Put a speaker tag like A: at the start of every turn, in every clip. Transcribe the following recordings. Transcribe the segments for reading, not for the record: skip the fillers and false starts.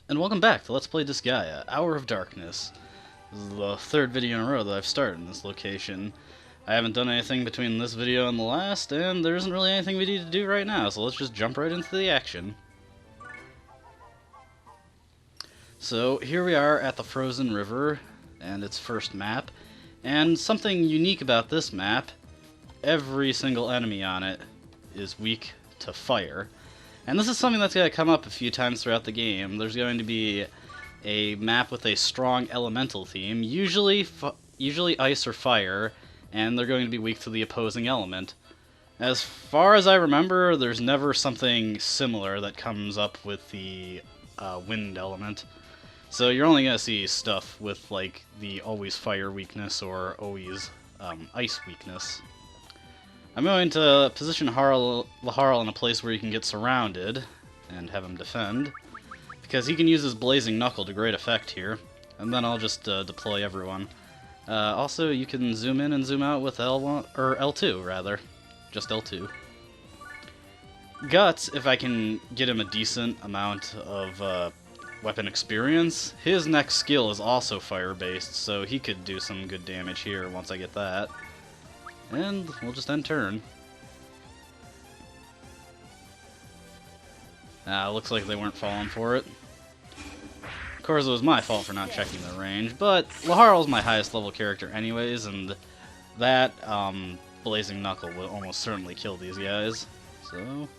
A: And welcome back to Let's Play Disgaea, Hour of Darkness. This is the third video in a row that I've started in this location. I haven't done anything between this video and the last, and there isn't really anything we need to do right now, so let's just jump right into the action. So here we are at the Frozen River, and its first map, and something unique about this map, every single enemy on it is weak to fire. And this is something that's going to come up a few times throughout the game. There's going to be a map with a strong elemental theme, usually ice or fire, and they're going to be weak to the opposing element. As far as I remember, there's never something similar that comes up with the wind element. So you're only going to see stuff with like the always fire weakness or always ice weakness. I'm going to position Laharl in a place where he can get surrounded and have him defend, because he can use his Blazing Knuckle to great effect here, and then I'll just deploy everyone. Also, you can zoom in and zoom out with L1, or L2 rather, just L2. Guts, if I can get him a decent amount of weapon experience, his next skill is also fire-based, so he could do some good damage here once I get that. And we'll just end turn. Looks like they weren't falling for it. Of course, it was my fault for not checking the range, but Laharl's my highest level character anyways, and that Blazing Knuckle will almost certainly kill these guys. So,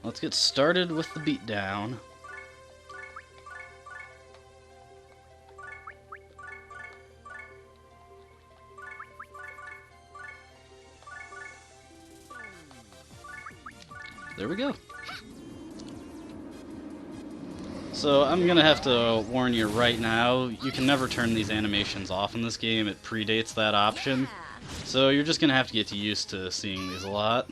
A: let's get started with the beatdown. There we go. So I'm gonna have to warn you right now, you can never turn these animations off in this game, it predates that option. So you're just gonna have to get used to seeing these a lot.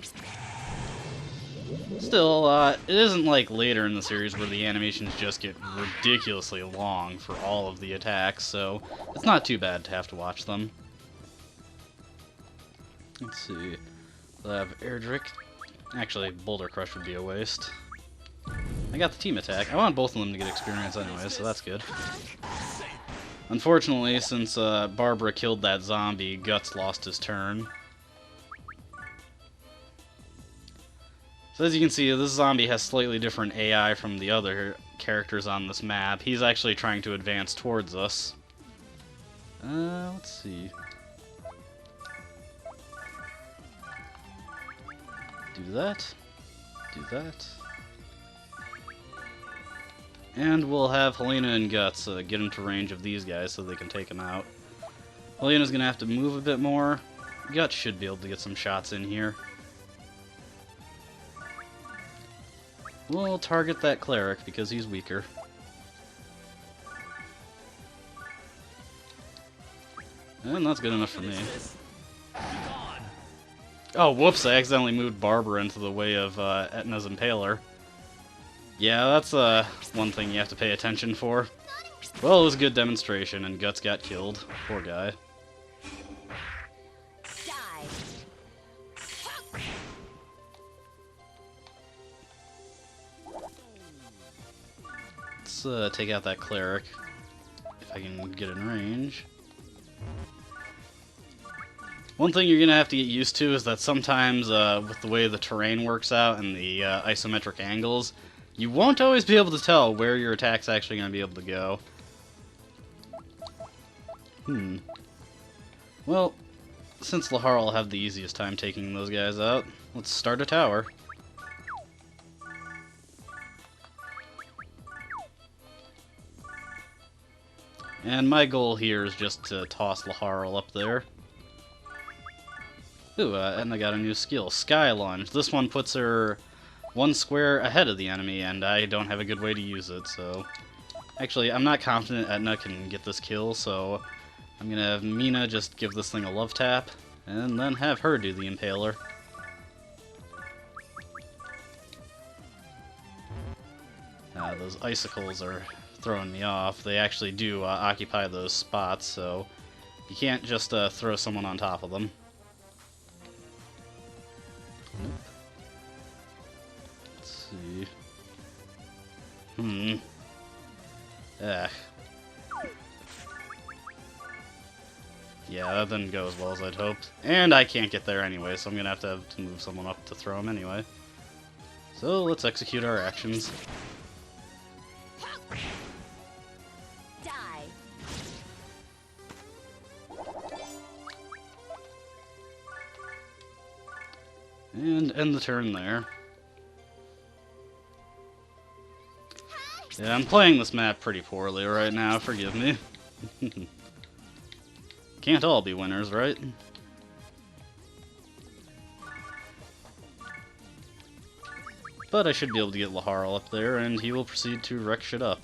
A: Still, it isn't like later in the series where the animations just get ridiculously long for all of the attacks, so it's not too bad to have to watch them. Let's see. We'll have Erdrick. Actually, Boulder Crush would be a waste. I got the team attack. I want both of them to get experience anyway, so that's good. Unfortunately, since Barbara killed that zombie, Guts lost his turn. So as you can see, this zombie has slightly different AI from the other characters on this map. He's actually trying to advance towards us. Let's see. Do that. Do that. And we'll have Helena and Guts get into range of these guys so they can take them out. Helena's going to have to move a bit more. Guts should be able to get some shots in here. We'll target that cleric because he's weaker. And that's good enough for me. Oh, whoops, I accidentally moved Barbara into the way of Etna's Impaler. Yeah, that's one thing you have to pay attention for. Well, it was a good demonstration, and Guts got killed. Poor guy. Let's take out that cleric, if I can get in range. One thing you're going to have to get used to is that sometimes, with the way the terrain works out and the isometric angles, you won't always be able to tell where your attack's actually going to be able to go. Well, since Laharl will have the easiest time taking those guys out, let's start a tower. And my goal here is just to toss Laharl up there. Ooh, and I got a new skill, Sky Lunge. This one puts her one square ahead of the enemy, and I don't have a good way to use it, so... Actually, I'm not confident Etna can get this kill, so I'm gonna have Mina just give this thing a love tap, and then have her do the Impaler. Those icicles are throwing me off. They actually do occupy those spots, so you can't just throw someone on top of them. Let's see. Ugh. Yeah, that didn't go as well as I'd hoped. And I can't get there anyway, so I'm gonna have to move someone up to throw him anyway. So let's execute our actions.
B: Die.
A: And end the turn there. Yeah, I'm playing this map pretty poorly right now, forgive me. Can't all be winners, right? But I should be able to get Laharl up there, and he will proceed to wreck shit up.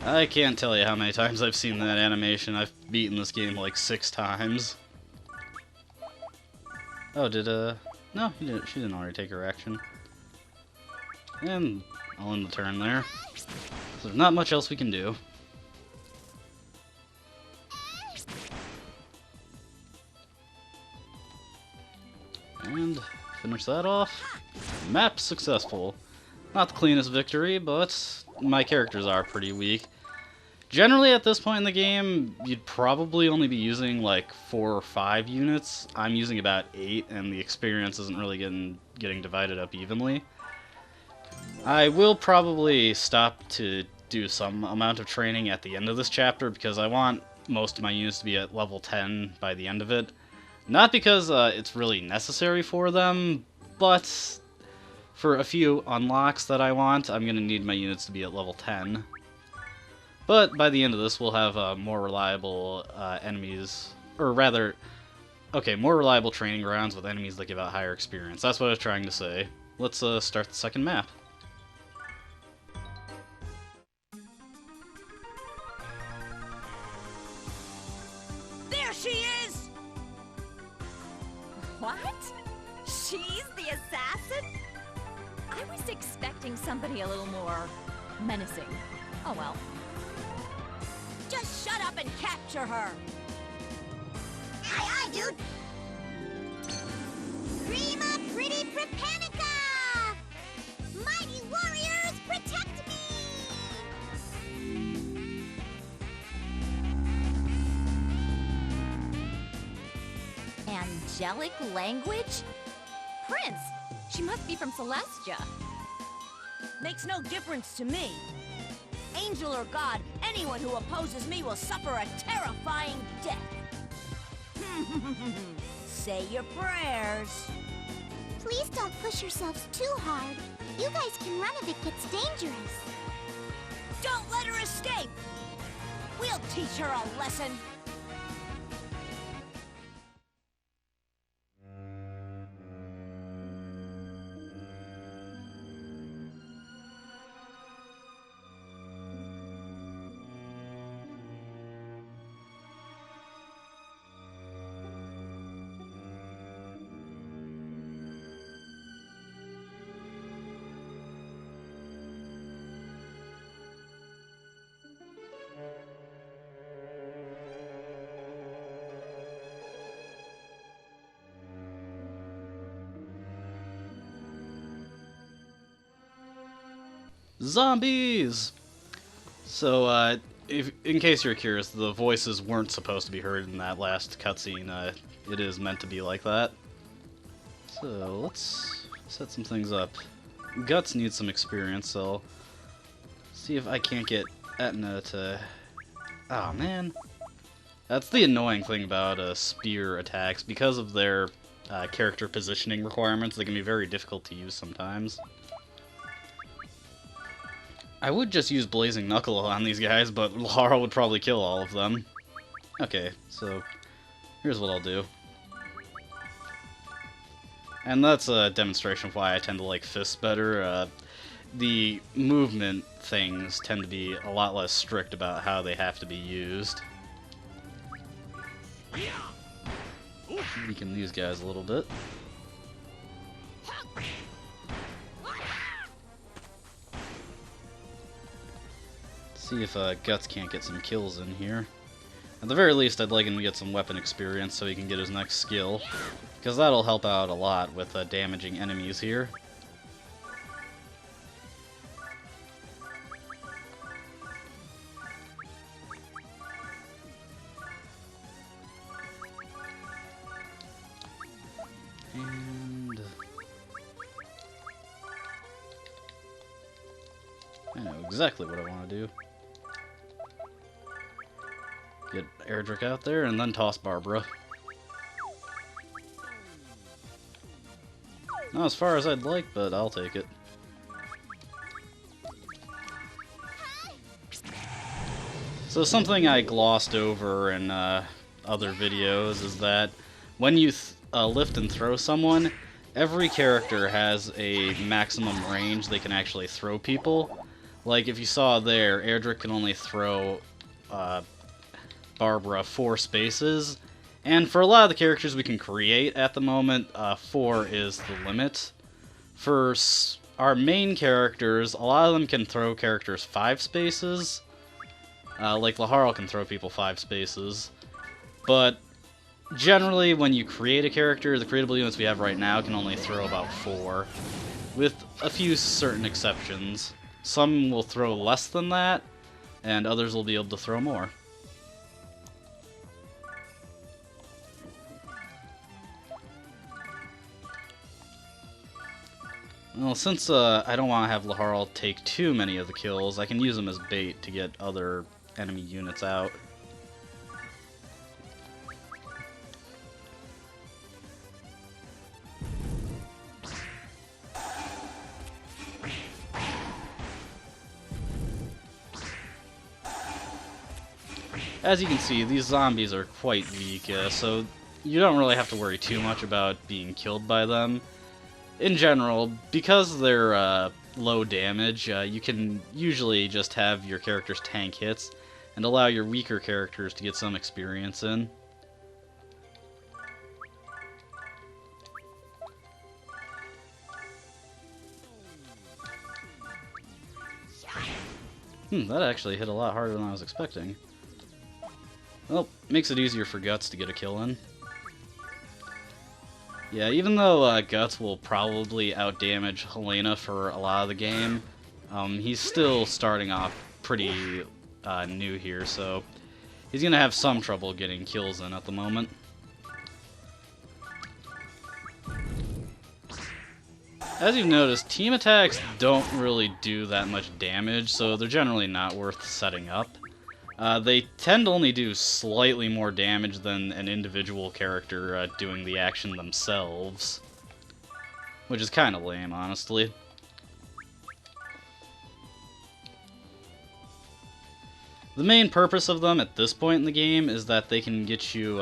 A: I can't tell you how many times I've seen that animation. I've beaten this game like 6 times. Oh, no, she didn't already take her action. And I'll end the turn there. So there's not much else we can do. And finish that off. Map successful. Not the cleanest victory, but my characters are pretty weak. Generally, at this point in the game, you'd probably only be using like 4 or 5 units. I'm using about 8, and the experience isn't really getting divided up evenly. I will probably stop to do some amount of training at the end of this chapter, because I want most of my units to be at level 10 by the end of it. Not because it's really necessary for them, but for a few unlocks that I want, I'm going to need my units to be at level 10. But by the end of this, we'll have more reliable enemies, or rather, okay, more reliable training grounds with enemies that give out higher experience. That's what I was trying to say. Let's start the second map.
B: There she is! What? She's the assassin? I was expecting somebody a little more menacing. Oh well. Just shut up and capture her! Aye, aye, dude! Prima Pretty Prepanica! Mighty warriors, protect me! Angelic language? Prince! She must be from Celestia. Makes no difference to me. Angel or god, anyone who opposes me will suffer a terrifying death. Say your prayers.
C: Please don't push yourselves too hard. You guys can run if it gets dangerous.
B: Don't let her escape. We'll teach her a lesson.
A: Zombies! So, in case you're curious, the voices weren't supposed to be heard in that last cutscene. It is meant to be like that. So, let's set some things up. Guts needs some experience, so see if I can't get Etna to... Oh, man. That's the annoying thing about spear attacks. Because of their character positioning requirements, they can be very difficult to use sometimes. I would just use Blazing Knuckle on these guys, but Laharl would probably kill all of them. Okay, so here's what I'll do. And that's a demonstration of why I tend to like fists better. The movement things tend to be a lot less strict about how they have to be used. Weaken these guys a little bit. See if Guts can't get some kills in here. At the very least, I'd like him to get some weapon experience so he can get his next skill, because that'll help out a lot with damaging enemies here. And I know exactly what I want to do. Get Erdrick out there and then toss Barbara. Not as far as I'd like, but I'll take it. So something I glossed over in other videos is that when you lift and throw someone, every character has a maximum range they can actually throw people. Like if you saw there, Erdrick can only throw Barbara 4 spaces, and for a lot of the characters we can create at the moment, 4 is the limit. For our main characters, a lot of them can throw characters 5 spaces. Like Laharl can throw people 5 spaces, but generally when you create a character, the creatable units we have right now can only throw about 4, with a few certain exceptions. Some will throw less than that, and others will be able to throw more. Well, since I don't want to have Laharl take too many of the kills, I can use him as bait to get other enemy units out. As you can see, these zombies are quite weak, so you don't really have to worry too much about being killed by them. In general, because they're low damage, you can usually just have your characters tank hits and allow your weaker characters to get some experience in. That actually hit a lot harder than I was expecting. Well, makes it easier for Guts to get a kill in. Yeah, even though Guts will probably outdamage Helena for a lot of the game, he's still starting off pretty new here, so he's going to have some trouble getting kills in at the moment. As you've noticed, team attacks don't really do that much damage, so they're generally not worth setting up. They tend to only do slightly more damage than an individual character doing the action themselves, which is kind of lame, honestly. The main purpose of them at this point in the game is that they can get you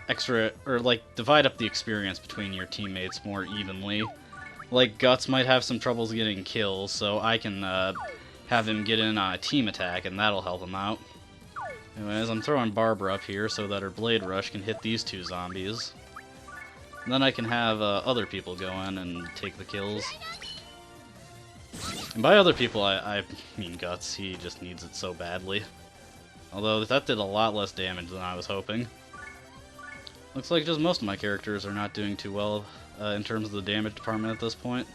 A: extra, or like divide up the experience between your teammates more evenly. Like Guts might have some troubles getting kills, so I can have him get in on a team attack, and that'll help him out. Anyways, I'm throwing Barbara up here so that her Blade Rush can hit these 2 zombies. And then I can have other people go in and take the kills. And by other people, I mean Guts. He just needs it so badly. Although that did a lot less damage than I was hoping. Looks like just most of my characters are not doing too well in terms of the damage department at this point.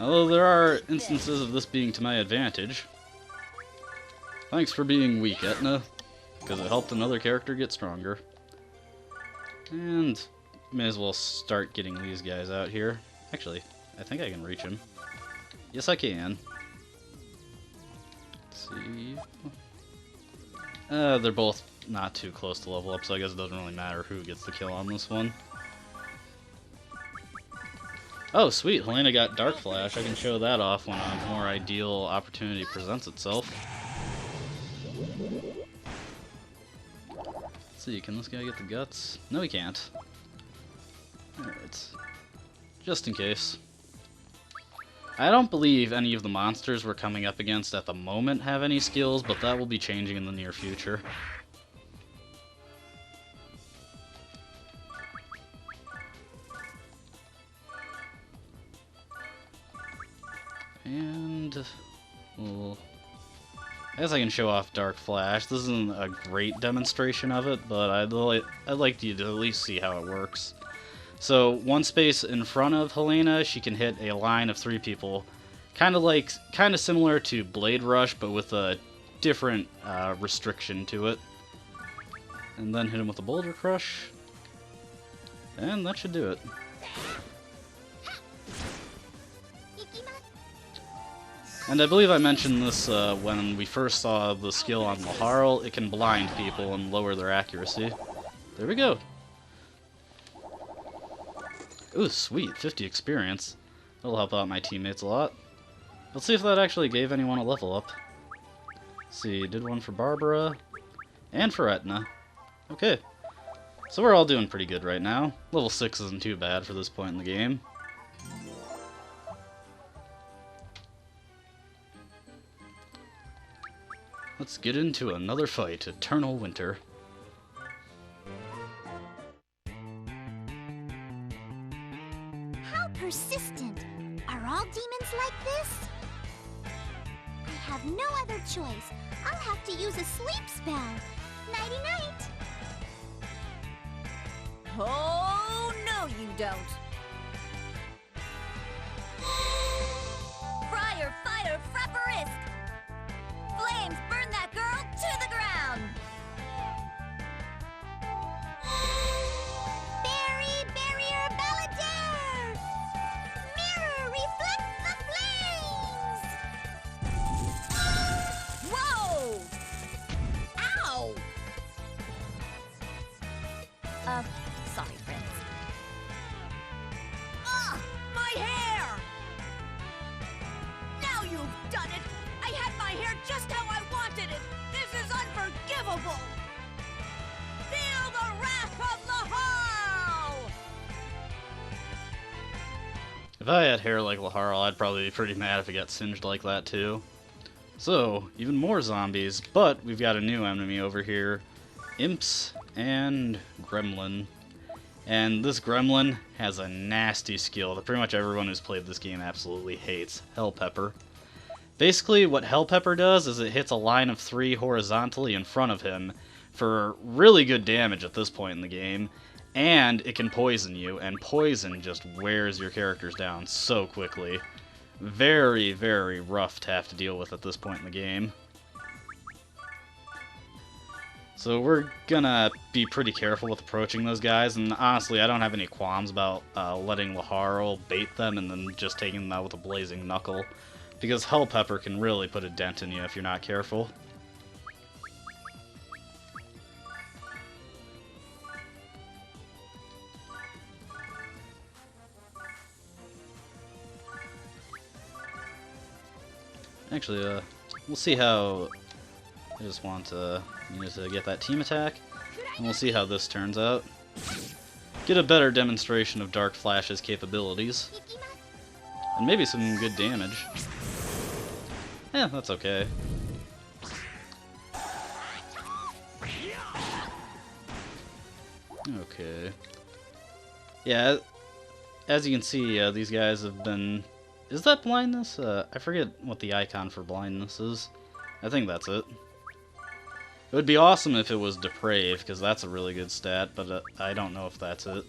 A: Although there are instances of this being to my advantage. Thanks for being weak, Etna, because it helped another character get stronger. And may as well start getting these guys out here. Actually, I think I can reach him. Yes, I can. Let's see. They're both not too close to level up, so I guess it doesn't really matter who gets the kill on this one. Oh, sweet, Helena got Dark Flash. I can show that off when a more ideal opportunity presents itself. Let's see, can this guy get the guts? No, he can't. Alright. Just in case. I don't believe any of the monsters we're coming up against at the moment have any skills, but that will be changing in the near future. And Well, I guess I can show off Dark Flash. This isn't a great demonstration of it, but I'd like you to at least see how it works. So, one space in front of Helena, she can hit a line of 3 people. Kind of similar to Blade Rush, but with a different restriction to it. And then hit him with a Boulder Crush. And that should do it. And I believe I mentioned this when we first saw the skill on Laharl. It can blind people and lower their accuracy. There we go. Ooh, sweet. 50 experience. That'll help out my teammates a lot. Let's see if that actually gave anyone a level up. Let's see, did one for Barbara. And for Etna. Okay. So we're all doing pretty good right now. Level 6 isn't too bad for this point in the game. Let's get into another fight, Eternal Winter.
C: How persistent! Are all demons like this? I have no other choice. I'll have to use a sleep spell. Nighty-night!
B: Oh, no you don't. Friar, fire, frapperisk! Flames, burn that girl to the ground!
C: Barrier, balladeer! Mirror, reflect the flames!
B: Whoa! Ow! Sorry, Prince. Ugh! My hair! Now you've done it! I had my hair just how I wanted it! This is unforgivable! Feel the wrath of Laharl!
A: If I had hair like Laharl, I'd probably be pretty mad if it got singed like that too. So, even more zombies, but we've got a new enemy over here. Imps and Gremlin. And this Gremlin has a nasty skill that pretty much everyone who's played this game absolutely hates. Hell Pepper. Basically, what Hell Pepper does is it hits a line of 3 horizontally in front of him for really good damage at this point in the game, and it can poison you, and poison just wears your characters down so quickly. Very, very rough to have to deal with at this point in the game. So we're gonna be pretty careful with approaching those guys, and honestly, I don't have any qualms about letting Laharl bait them and then just taking them out with a blazing knuckle, because Hell Pepper can really put a dent in you if you're not careful. Actually, we'll see how... I just want to get that team attack, and we'll see how this turns out. Get a better demonstration of Dark Flash's capabilities. And maybe some good damage. Yeah, that's okay. Okay. Yeah, as you can see, these guys have been... Is that blindness? I forget what the icon for blindness is. I think that's it. It would be awesome if it was deprave, because that's a really good stat, but I don't know if that's it.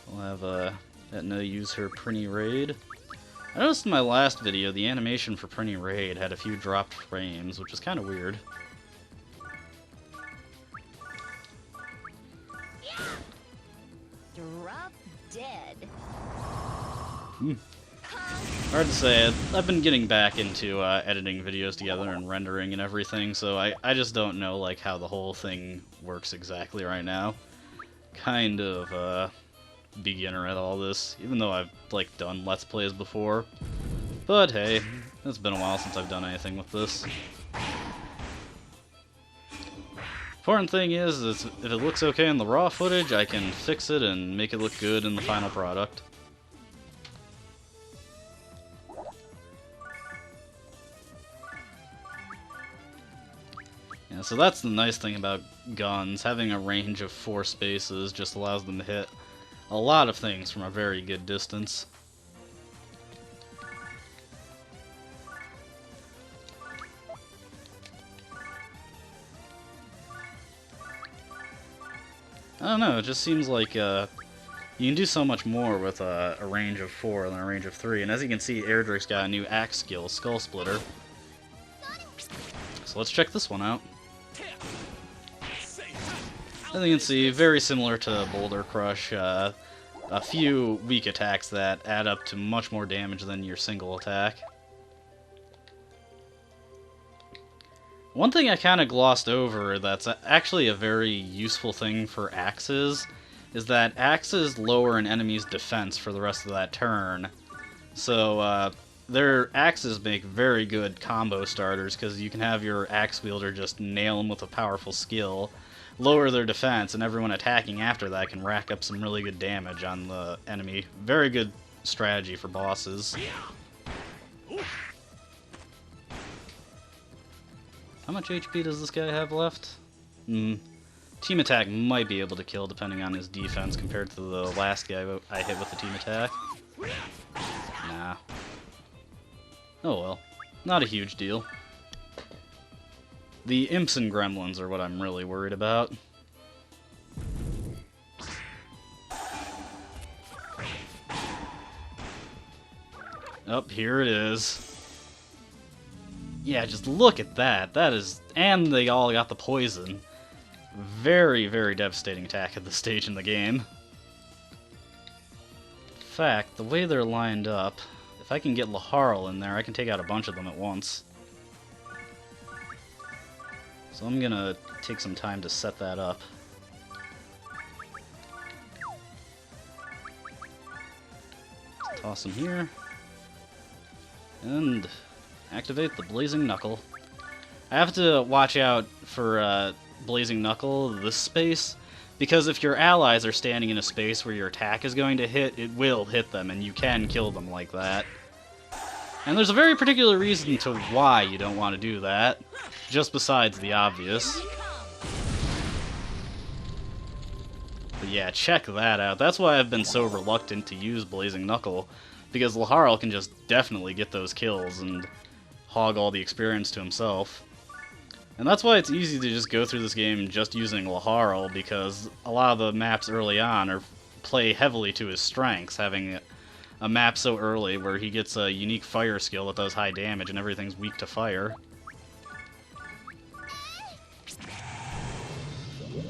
A: We'll have Etna use her Prinny Raid. I noticed in my last video the animation for Prinny Raid had a few dropped frames, which is kind of weird.
B: Drop dead.
A: Hard to say. I've been getting back into editing videos together and rendering and everything, so I just don't know like how the whole thing works exactly right now. Kind of beginner at all this, even though I've like done Let's Plays before. But hey, it's been a while since I've done anything with this. Important thing is if it looks okay in the raw footage, I can fix it and make it look good in the final product. Yeah, so that's the nice thing about guns. Having a range of 4 spaces just allows them to hit a lot of things from a very good distance. I don't know, it just seems like you can do so much more with a range of 4 than a range of 3. And as you can see, Erdrick's got a new axe skill, Skull Splitter. So let's check this one out. As you can see, very similar to Boulder Crush, a few weak attacks that add up to much more damage than your single attack. One thing I kind of glossed over that's actually a very useful thing for axes is that axes lower an enemy's defense for the rest of that turn. So their axes make very good combo starters because you can have your axe wielder just nail them with a powerful skill, lower their defense, and everyone attacking after that can rack up some really good damage on the enemy. Very good strategy for bosses. How much HP does this guy have left? Team attack might be able to kill depending on his defense compared to the last guy I hit with the team attack. Nah. Oh well. Not a huge deal. The imps and gremlins are what I'm really worried about. Oh, here it is. Yeah, just look at that. That is... And they all got the poison. Very, very devastating attack at this stage in the game. In fact, the way they're lined up, if I can get Laharl in there, I can take out a bunch of them at once. So I'm gonna take some time to set that up. Toss him here. And activate the Blazing Knuckle. I have to watch out for Blazing Knuckle, this space, because if your allies are standing in a space where your attack is going to hit, it will hit them, and you can kill them like that. And there's a very particular reason to why you don't want to do that, just besides the obvious. But yeah, check that out. That's why I've been so reluctant to use Blazing Knuckle, because Laharl can just definitely get those kills and hog all the experience to himself. And that's why it's easy to just go through this game just using Laharl, because a lot of the maps early on play heavily to his strengths, having a map so early where he gets a unique fire skill that does high damage and everything's weak to fire.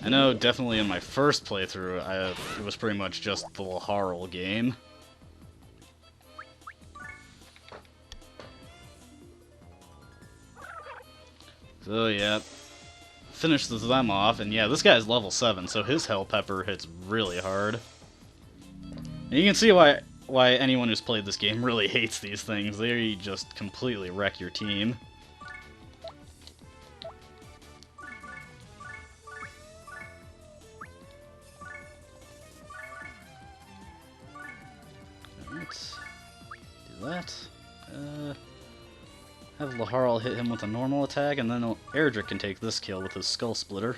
A: I know definitely in my first playthrough it was pretty much just the Laharl game. So yeah, finishes them off, and yeah, this guy's level 7, so his Hell Pepper hits really hard. And you can see why anyone who's played this game really hates these things. They just completely wreck your team. Alright, do that. Have Laharl hit him with a normal attack, and then Erdrick can take this kill with his Skull Splitter.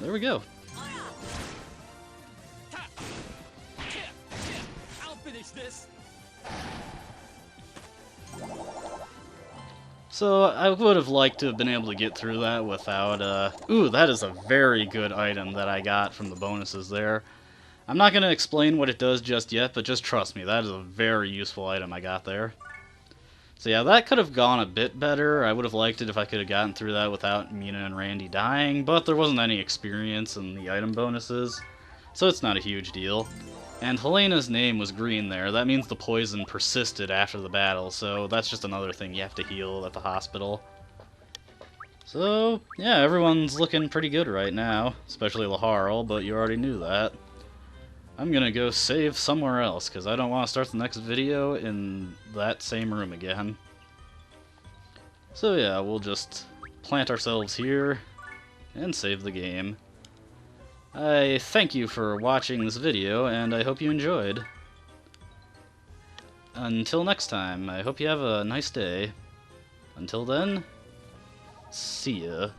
A: There we go.
D: I'll finish this.
A: So I would have liked to have been able to get through that without, Ooh, that is a very good item that I got from the bonuses there. I'm not going to explain what it does just yet, but just trust me, that is a very useful item I got there. So yeah, that could have gone a bit better. I would have liked it if I could have gotten through that without Mina and Randy dying, but there wasn't any experience in the item bonuses, so it's not a huge deal. And Helena's name was green there. That means the poison persisted after the battle, so that's just another thing you have to heal at the hospital. So, yeah, everyone's looking pretty good right now, especially Laharl, but you already knew that. I'm gonna go save somewhere else, because I don't want to start the next video in that same room again. So yeah, we'll just plant ourselves here and save the game. I thank you for watching this video, and I hope you enjoyed. Until next time, I hope you have a nice day. Until then, see ya.